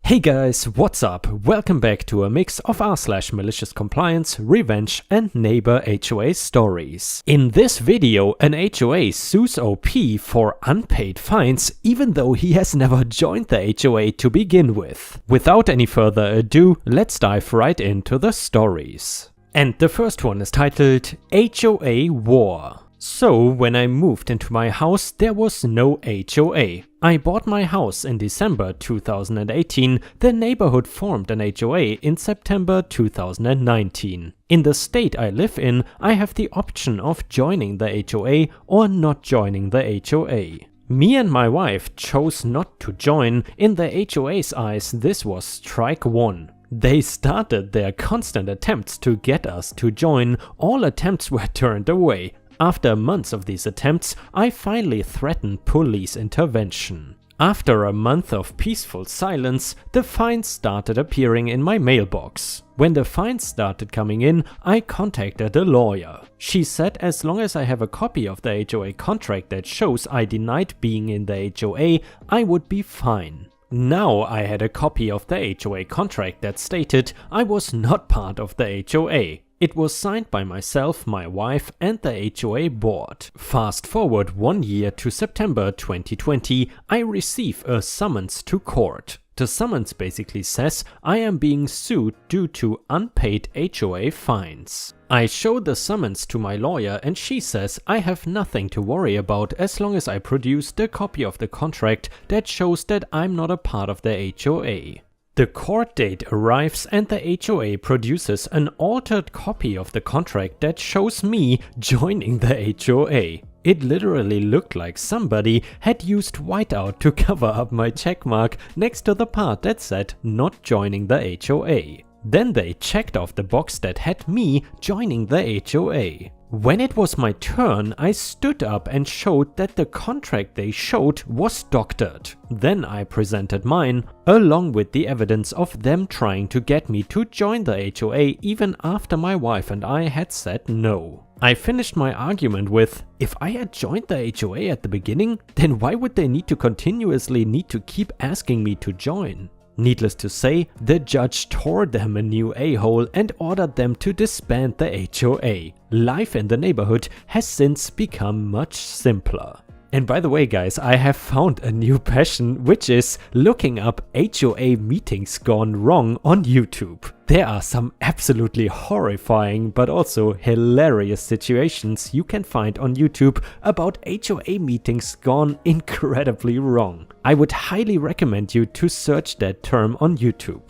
Hey guys, what's up? Welcome back to a mix of r/malicious compliance, revenge and neighbor HOA stories. In this video, an HOA sues OP for unpaid fines even though he has never joined the HOA to begin with. Without any further ado, let's dive right into the stories. And the first one is titled HOA War. So, when I moved into my house, there was no HOA. I bought my house in December 2018, the neighborhood formed an HOA in September 2019. In the state I live in, I have the option of joining the HOA or not joining the HOA. Me and my wife chose not to join. In the HOA's eyes, this was strike one. They started their constant attempts to get us to join. All attempts were turned away. After months of these attempts, I finally threatened police intervention. After a month of peaceful silence, the fines started appearing in my mailbox. When the fines started coming in, I contacted a lawyer. She said as long as I have a copy of the HOA contract that shows I denied being in the HOA, I would be fine. Now I had a copy of the HOA contract that stated I was not part of the HOA. It was signed by myself, my wife and the HOA board. Fast forward 1 year to September 2020, I receive a summons to court. The summons basically says I am being sued due to unpaid HOA fines. I show the summons to my lawyer and she says I have nothing to worry about as long as I produce the copy of the contract that shows that I'm not a part of the HOA. The court date arrives and the HOA produces an altered copy of the contract that shows me joining the HOA. It literally looked like somebody had used whiteout to cover up my checkmark next to the part that said not joining the HOA. Then they checked off the box that had me joining the HOA. When it was my turn, I stood up and showed that the contract they showed was doctored. Then I presented mine, along with the evidence of them trying to get me to join the HOA even after my wife and I had said no. I finished my argument with, if I had joined the HOA at the beginning, then why would they need to keep asking me to join? Needless to say, the judge tore them a new a-hole and ordered them to disband the HOA. Life in the neighborhood has since become much simpler. And by the way guys, I have found a new passion, which is looking up HOA meetings gone wrong on YouTube. There are some absolutely horrifying but also hilarious situations you can find on YouTube about HOA meetings gone incredibly wrong. I would highly recommend you to search that term on YouTube.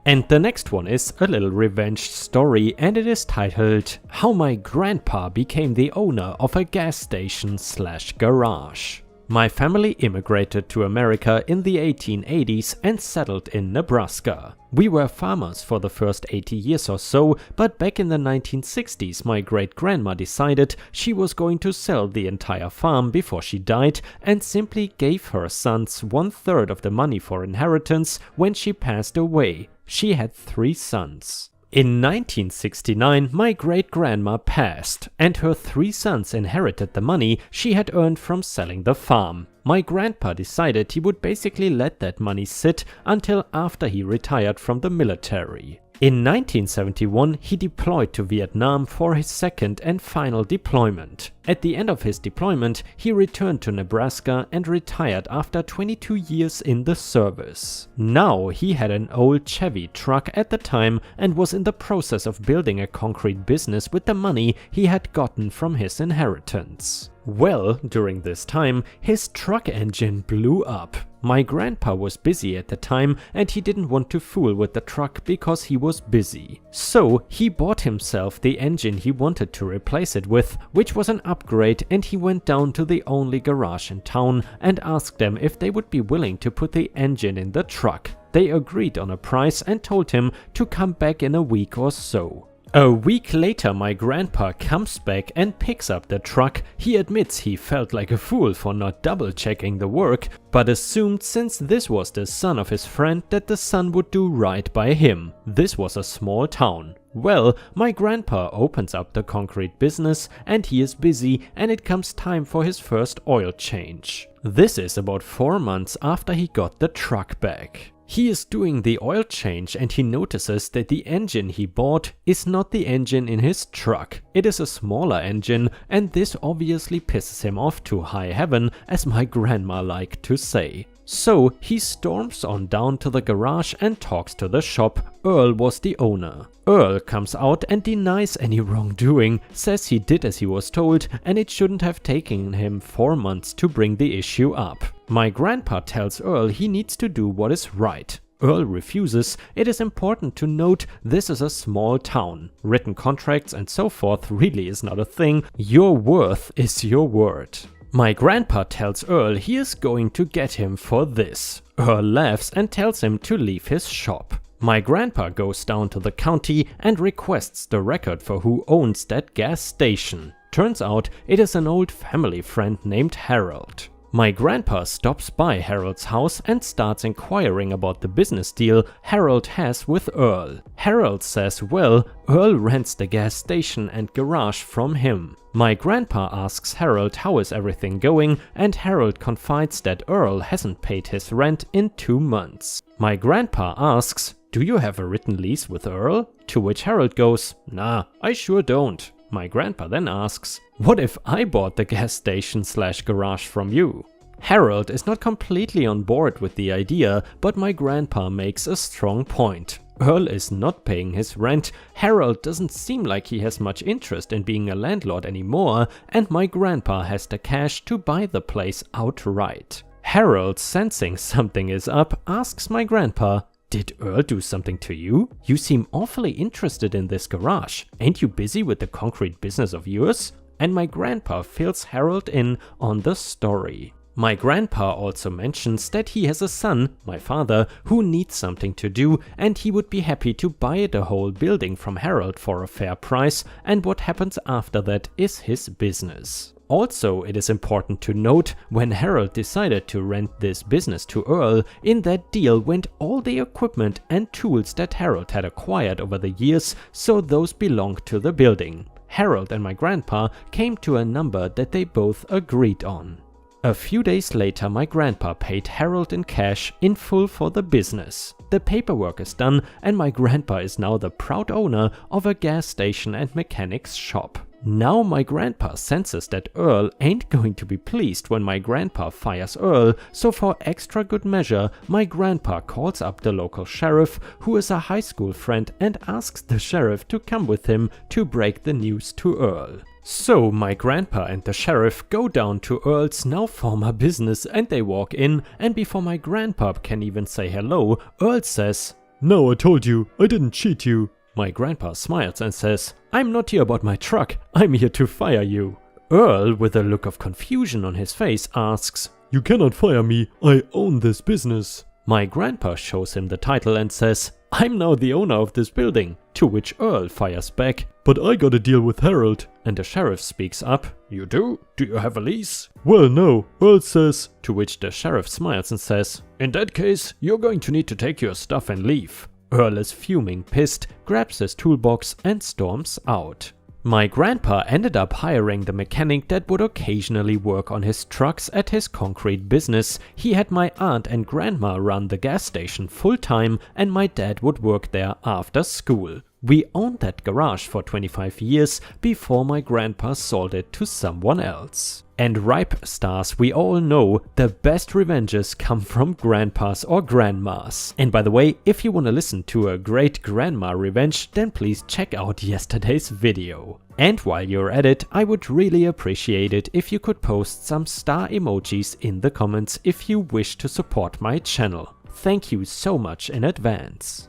And the next one is a little revenge story and it is titled How My Grandpa Became the Owner of a Gas Station/Garage. My family immigrated to America in the 1880s and settled in Nebraska. We were farmers for the first 80 years or so, but back in the 1960s my great-grandma decided she was going to sell the entire farm before she died and simply gave her sons 1/3 of the money for inheritance when she passed away. She had 3 sons. In 1969, my great-grandma passed, and her 3 sons inherited the money she had earned from selling the farm. My grandpa decided he would basically let that money sit until after he retired from the military. In 1971, he deployed to Vietnam for his second and final deployment. At the end of his deployment, he returned to Nebraska and retired after 22 years in the service. Now he had an old Chevy truck at the time and was in the process of building a concrete business with the money he had gotten from his inheritance. Well, during this time, his truck engine blew up. My grandpa was busy at the time and he didn't want to fool with the truck because he was busy. So he bought himself the engine he wanted to replace it with, which was an upgrade, and he went down to the only garage in town and asked them if they would be willing to put the engine in the truck. They agreed on a price and told him to come back in a week or so. A week later, my grandpa comes back and picks up the truck. He admits he felt like a fool for not double checking the work, but assumed since this was the son of his friend that the son would do right by him. This was a small town. Well, my grandpa opens up the concrete business and he is busy, and it comes time for his first oil change. This is about 4 months after he got the truck back. He is doing the oil change and he notices that the engine he bought is not the engine in his truck. It is a smaller engine, and this obviously pisses him off to high heaven, as my grandma liked to say. So he storms on down to the garage and talks to the shop. Earl was the owner. Earl comes out and denies any wrongdoing, says he did as he was told and it shouldn't have taken him 4 months to bring the issue up. My grandpa tells Earl he needs to do what is right. Earl refuses. It is important to note this is a small town. Written contracts and so forth really is not a thing. Your worth is your word. My grandpa tells Earl he is going to get him for this. Earl laughs and tells him to leave his shop. My grandpa goes down to the county and requests the record for who owns that gas station. Turns out it is an old family friend named Harold. My grandpa stops by Harold's house and starts inquiring about the business deal Harold has with Earl. Harold says, well, Earl rents the gas station and garage from him. My grandpa asks Harold how is everything going, and Harold confides that Earl hasn't paid his rent in 2 months. My grandpa asks, do you have a written lease with Earl? To which Harold goes, nah, I sure don't. My grandpa then asks, what if I bought the gas station / garage from you? Harold is not completely on board with the idea, but my grandpa makes a strong point. Earl is not paying his rent, Harold doesn't seem like he has much interest in being a landlord anymore, and my grandpa has the cash to buy the place outright. Harold, sensing something is up, asks my grandpa, did Earl do something to you? You seem awfully interested in this garage. Ain't you busy with the concrete business of yours? And my grandpa fills Harold in on the story. My grandpa also mentions that he has a son, my father, who needs something to do, and he would be happy to buy the whole building from Harold for a fair price, and what happens after that is his business. Also, it is important to note, when Harold decided to rent this business to Earl, in that deal went all the equipment and tools that Harold had acquired over the years, so those belonged to the building. Harold and my grandpa came to a number that they both agreed on. A few days later, my grandpa paid Harold in cash in full for the business. The paperwork is done, and my grandpa is now the proud owner of a gas station and mechanics shop. Now my grandpa senses that Earl ain't going to be pleased when my grandpa fires Earl, so for extra good measure, my grandpa calls up the local sheriff, who is a high school friend, and asks the sheriff to come with him to break the news to Earl. So my grandpa and the sheriff go down to Earl's now former business, and they walk in, and before my grandpa can even say hello, Earl says, "No, I told you, I didn't cheat you." My grandpa smiles and says, "I'm not here about my truck, I'm here to fire you." Earl, with a look of confusion on his face, asks, "You cannot fire me, I own this business." My grandpa shows him the title and says, "I'm now the owner of this building," to which Earl fires back, "But I got a deal with Harold." And the sheriff speaks up, "You do? Do you have a lease?" "Well, no, Earl says," to which the sheriff smiles and says, "In that case, you're going to need to take your stuff and leave." Earl is fuming pissed, grabs his toolbox and storms out. My grandpa ended up hiring the mechanic that would occasionally work on his trucks at his concrete business. He had my aunt and grandma run the gas station full time, and my dad would work there after school. We owned that garage for 25 years before my grandpa sold it to someone else. And ripe stars, we all know the best revenges come from grandpas or grandmas. And by the way, if you want to listen to a great grandma revenge, then please check out yesterday's video. And while you're at it, I would really appreciate it if you could post some star emojis in the comments if you wish to support my channel. Thank you so much in advance.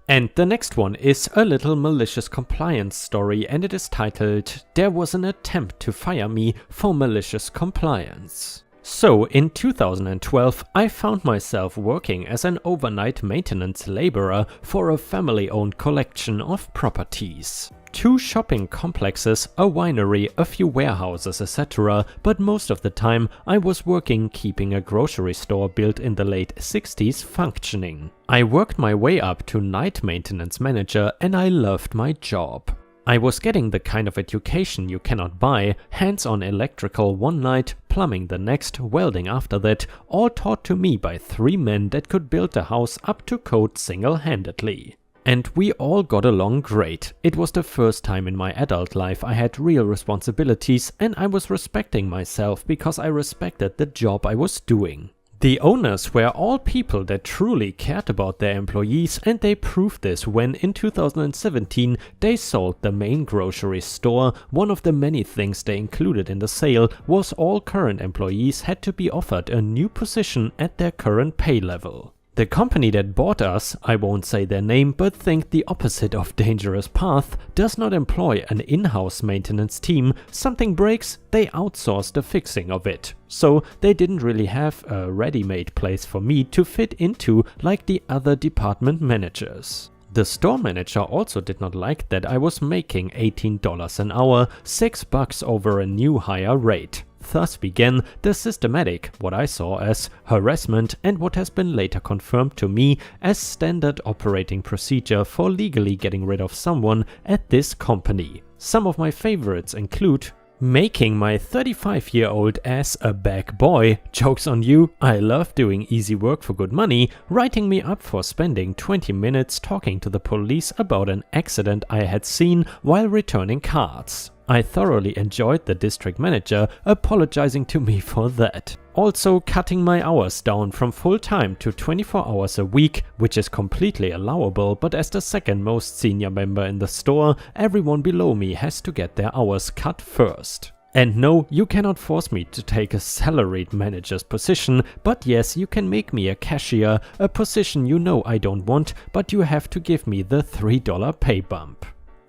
And the next one is a little malicious compliance story, and it is titled, "There was an attempt to fire me for malicious compliance." So in 2012 I found myself working as an overnight maintenance laborer for a family-owned collection of properties. 2 shopping complexes, a winery, a few warehouses, etc. But most of the time I was working keeping a grocery store built in the late 60s functioning. I worked my way up to night maintenance manager and I loved my job. I was getting the kind of education you cannot buy, hands-on electrical one night, plumbing the next, welding after that, all taught to me by 3 men that could build a house up to code single-handedly. And we all got along great. It was the first time in my adult life I had real responsibilities and I was respecting myself because I respected the job I was doing. The owners were all people that truly cared about their employees, and they proved this when in 2017 they sold the main grocery store. One of the many things they included in the sale was all current employees had to be offered a new position at their current pay level. The company that bought us, I won't say their name but think the opposite of dangerous path, does not employ an in-house maintenance team. Something breaks, they outsource the fixing of it. So they didn't really have a ready-made place for me to fit into like the other department managers. The store manager also did not like that I was making $18 an hour, $6 over a new hire rate. Thus began the systematic, what I saw as harassment and what has been later confirmed to me as standard operating procedure for legally getting rid of someone at this company. Some of my favorites include making my 35-year-old ass a bag boy, jokes on you, I love doing easy work for good money, writing me up for spending 20 minutes talking to the police about an accident I had seen while returning cards. I thoroughly enjoyed the district manager apologizing to me for that. Also cutting my hours down from full-time to 24 hours a week, which is completely allowable, but as the second most senior member in the store, everyone below me has to get their hours cut first. And no, you cannot force me to take a salaried manager's position, but yes, you can make me a cashier, a position you know I don't want, but you have to give me the $3 pay bump.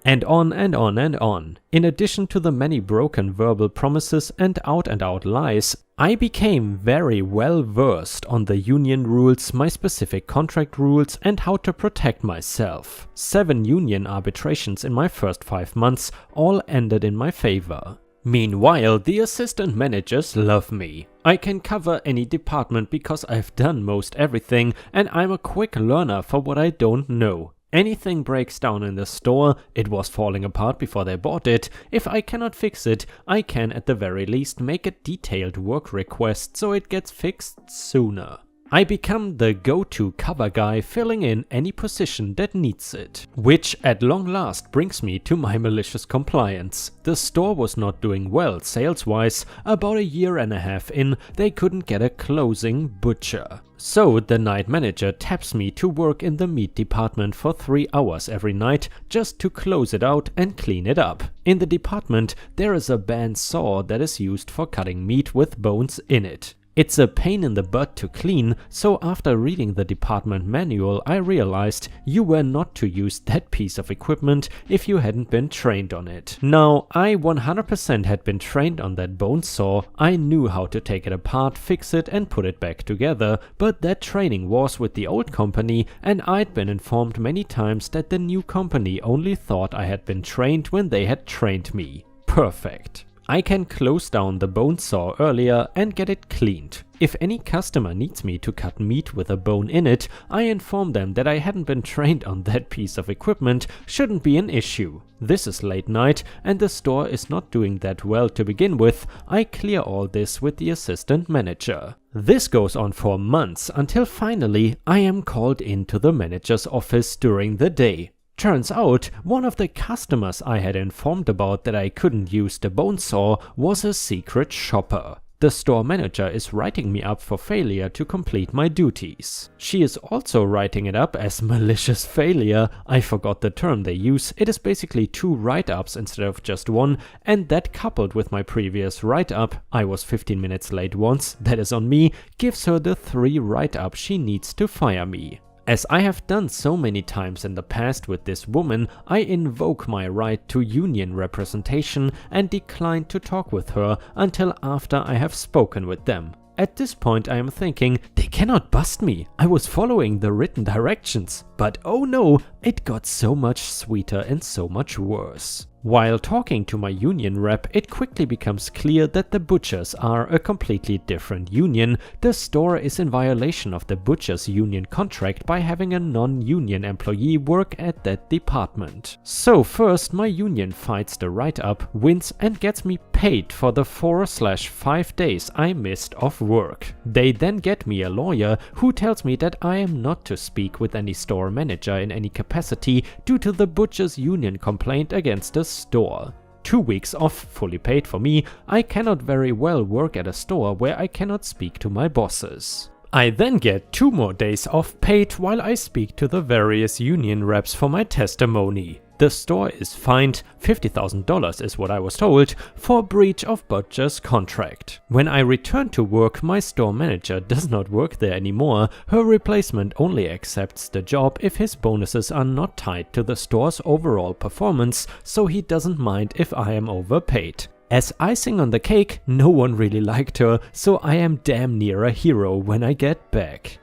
And on and on and on. In addition to the many broken verbal promises and out lies, I became very well versed on the union rules, my specific contract rules and how to protect myself. 7 union arbitrations in my first 5 months all ended in my favor. Meanwhile, the assistant managers love me. I can cover any department because I've done most everything and I'm a quick learner for what I don't know. Anything breaks down in the store, it was falling apart before they bought it. If I cannot fix it, I can at the very least make a detailed work request so it gets fixed sooner. I become the go-to cover guy filling in any position that needs it. Which at long last brings me to my malicious compliance. The store was not doing well sales-wise. About a year and a half in, they couldn't get a closing butcher. So the night manager taps me to work in the meat department for 3 hours every night just to close it out and clean it up. In the department there is a band saw that is used for cutting meat with bones in it. It's a pain in the butt to clean, so after reading the department manual I realized you were not to use that piece of equipment if you hadn't been trained on it. Now, I 100% had been trained on that bone saw. I knew how to take it apart, fix it and put it back together, but that training was with the old company and I'd been informed many times that the new company only thought I had been trained when they had trained me. Perfect. I can close down the bone saw earlier and get it cleaned. If any customer needs me to cut meat with a bone in it, I inform them that I hadn't been trained on that piece of equipment, shouldn't be an issue. This is late night and the store is not doing that well to begin with. I clear all this with the assistant manager. This goes on for months until finally I am called into the manager's office during the day. Turns out, one of the customers I had informed about that I couldn't use the bone saw was a secret shopper. The store manager is writing me up for failure to complete my duties. She is also writing it up as malicious failure. I forgot the term they use. It is basically 2 write-ups instead of just 1, and that coupled with my previous write-up, I was 15 minutes late once, that is on me, gives her the 3 write-ups she needs to fire me. As I have done so many times in the past with this woman, I invoke my right to union representation and decline to talk with her until after I have spoken with them. At this point I am thinking, they cannot bust me, I was following the written directions. But oh no, it got so much sweeter and so much worse. While talking to my union rep, it quickly becomes clear that the butchers are a completely different union. The store is in violation of the butchers union contract by having a non-union employee work at that department. So first my union fights the write-up, wins and gets me paid for the 4/5 days I missed off work. They then get me a lawyer who tells me that I am not to speak with any store manager in any capacity due to the butchers union complaint against the store. 2 weeks off, fully paid for me. I cannot very well work at a store where I cannot speak to my bosses. I then get 2 more days off paid while I speak to the various union reps for my testimony. The store is fined $50,000 is what I was told for breach of butcher's contract. When I return to work, my store manager does not work there anymore. Her replacement only accepts the job if his bonuses are not tied to the store's overall performance, so he doesn't mind if I am overpaid. As icing on the cake, no one really liked her, so I am damn near a hero when I get back.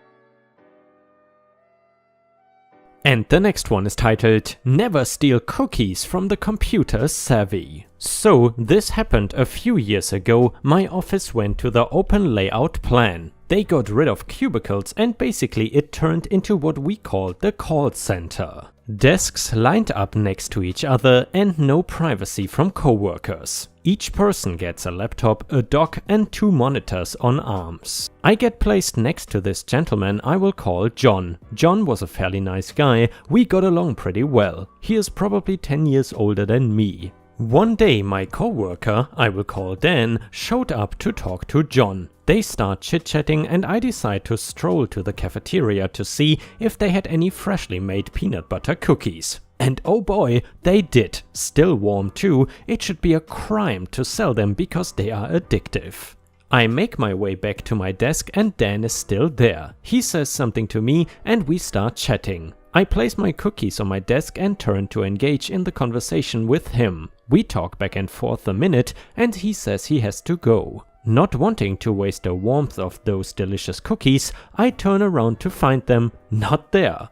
And the next one is titled, Never Steal Cookies from the Computer Savvy. So this happened a few years ago. My office went to the open layout plan. They got rid of cubicles and basically it turned into what we call the call center. Desks lined up next to each other and no privacy from coworkers. Each person gets a laptop, a dock and 2 monitors on arms. I get placed next to this gentleman I will call John. John was a fairly nice guy, we got along pretty well. He is probably 10 years older than me. One day my coworker, I will call Dan, showed up to talk to John. They start chit-chatting and I decide to stroll to the cafeteria to see if they had any freshly made peanut butter cookies. And oh boy, they did. Still warm too. It should be a crime to sell them because they are addictive. I make my way back to my desk and Dan is still there. He says something to me and we start chatting. I place my cookies on my desk and turn to engage in the conversation with him. We talk back and forth a minute and he says he has to go. Not wanting to waste the warmth of those delicious cookies, I turn around to find them not there.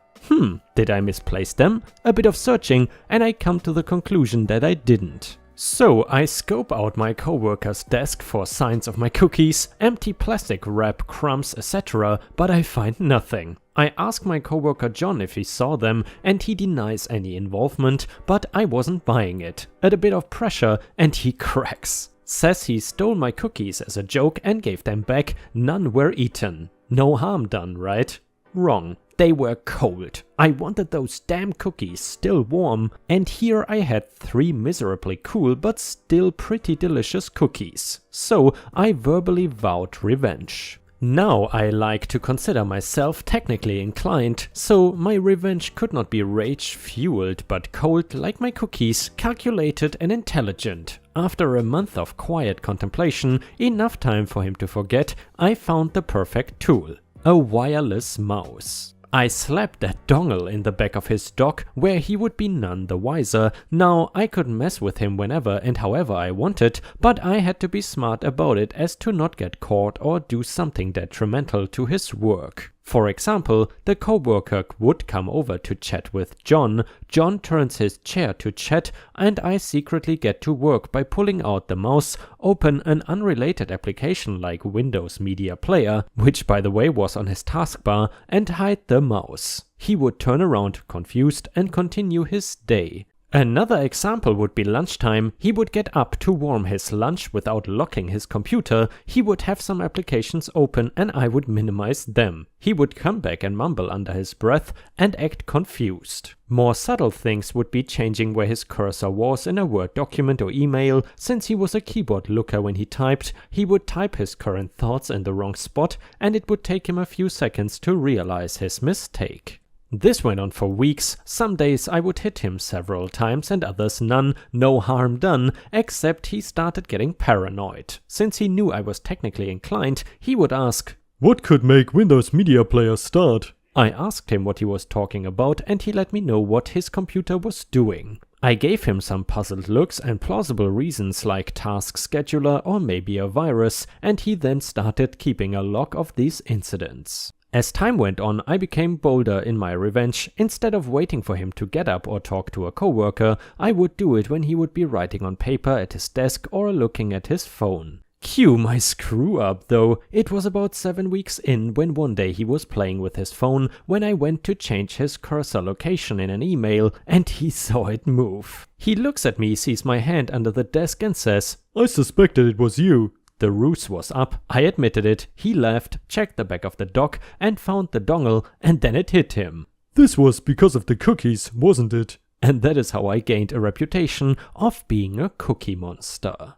Did I misplace them? A bit of searching and I come to the conclusion that I didn't. So I scope out my coworker's desk for signs of my cookies, empty plastic wrap, crumbs, etc., but I find nothing. I ask my coworker John if he saw them and he denies any involvement, but I wasn't buying it. At a bit of pressure and he cracks. Says he stole my cookies as a joke and gave them back, none were eaten. No harm done, right? Wrong. They were cold. I wanted those damn cookies still warm, and here I had 3 miserably cool but still pretty delicious cookies. So I verbally vowed revenge. Now I like to consider myself technically inclined, so my revenge could not be rage-fueled but cold like my cookies, calculated and intelligent. After a month of quiet contemplation, enough time for him to forget, I found the perfect tool. A wireless mouse. I slapped that dongle in the back of his dock where he would be none the wiser. Now I could mess with him whenever and however I wanted, but I had to be smart about it as to not get caught or do something detrimental to his work. For example, the coworker would come over to chat with John. John turns his chair to chat and I secretly get to work by pulling out the mouse, open an unrelated application like Windows Media Player, which by the way was on his taskbar, and hide the mouse. He would turn around confused and continue his day. Another example would be lunchtime. He would get up to warm his lunch without locking his computer. He would have some applications open and I would minimize them. He would come back and mumble under his breath and act confused. More subtle things would be changing where his cursor was in a Word document or email. Since he was a keyboard looker when he typed, he would type his current thoughts in the wrong spot and it would take him a few seconds to realize his mistake. This went on for weeks. Some days I would hit him several times and others none. No harm done, except he started getting paranoid. Since he knew I was technically inclined, he would ask, "What could make Windows Media Player start?" I asked him what he was talking about and he let me know what his computer was doing. I gave him some puzzled looks and plausible reasons like task scheduler or maybe a virus, and he then started keeping a log of these incidents. As time went on, I became bolder in my revenge. Instead of waiting for him to get up or talk to a coworker, I would do it when he would be writing on paper at his desk or looking at his phone. Cue my screw up though. It was about 7 weeks in when one day he was playing with his phone when I went to change his cursor location in an email and he saw it move. He looks at me, sees my hand under the desk and says, "I suspected it was you." The ruse was up, I admitted it, he laughed, checked the back of the dock and found the dongle, and then it hit him. "This was because of the cookies, wasn't it?" And that is how I gained a reputation of being a cookie monster.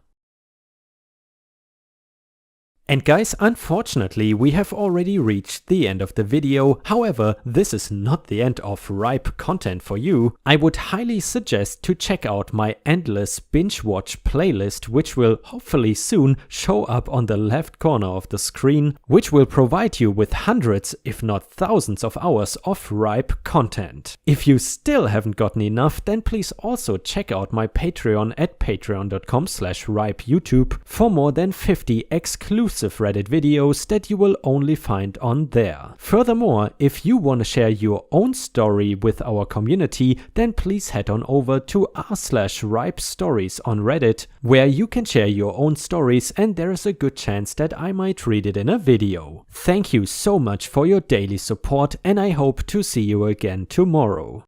And guys, unfortunately, we have already reached the end of the video. However, this is not the end of ripe content for you. I would highly suggest to check out my endless binge watch playlist, which will hopefully soon show up on the left corner of the screen, which will provide you with hundreds, if not thousands of hours of ripe content. If you still haven't gotten enough, then please also check out my Patreon at patreon.com/ripeyoutube for more than 50 exclusive Reddit videos that you will only find on there. Furthermore, if you want to share your own story with our community, then please head on over to r/ripestories on Reddit, where you can share your own stories and there is a good chance that I might read it in a video. Thank you so much for your daily support and I hope to see you again tomorrow.